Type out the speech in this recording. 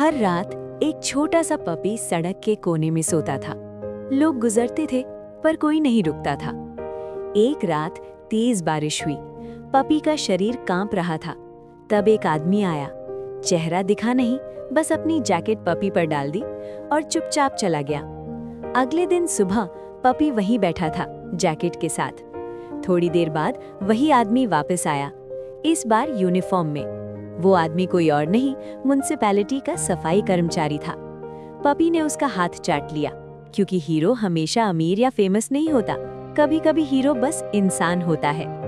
हर रात एक छोटा सा पपी सड़क के कोने में सोता था। लोग गुजरते थे पर कोई नहीं रुकता था। एक रात तेज बारिश हुई। पपी का शरीर कांप रहा था। तब एक आदमी आया। चेहरा दिखा नहीं, बस अपनी जैकेट पपी पर डाल दी और चुपचाप चला गया। अगले दिन सुबह पपी वहीं बैठा था, जैकेट के साथ। थोड़ी देर बाद वही आदमी वापस आया, इस बार यूनिफॉर्म में। वो आदमी कोई और नहीं, म्युनिसिपैलिटी का सफाई कर्मचारी था। पपी ने उसका हाथ चाट लिया, क्योंकि हीरो हमेशा अमीर या फेमस नहीं होता, कभी-कभी हीरो बस इंसान होता है।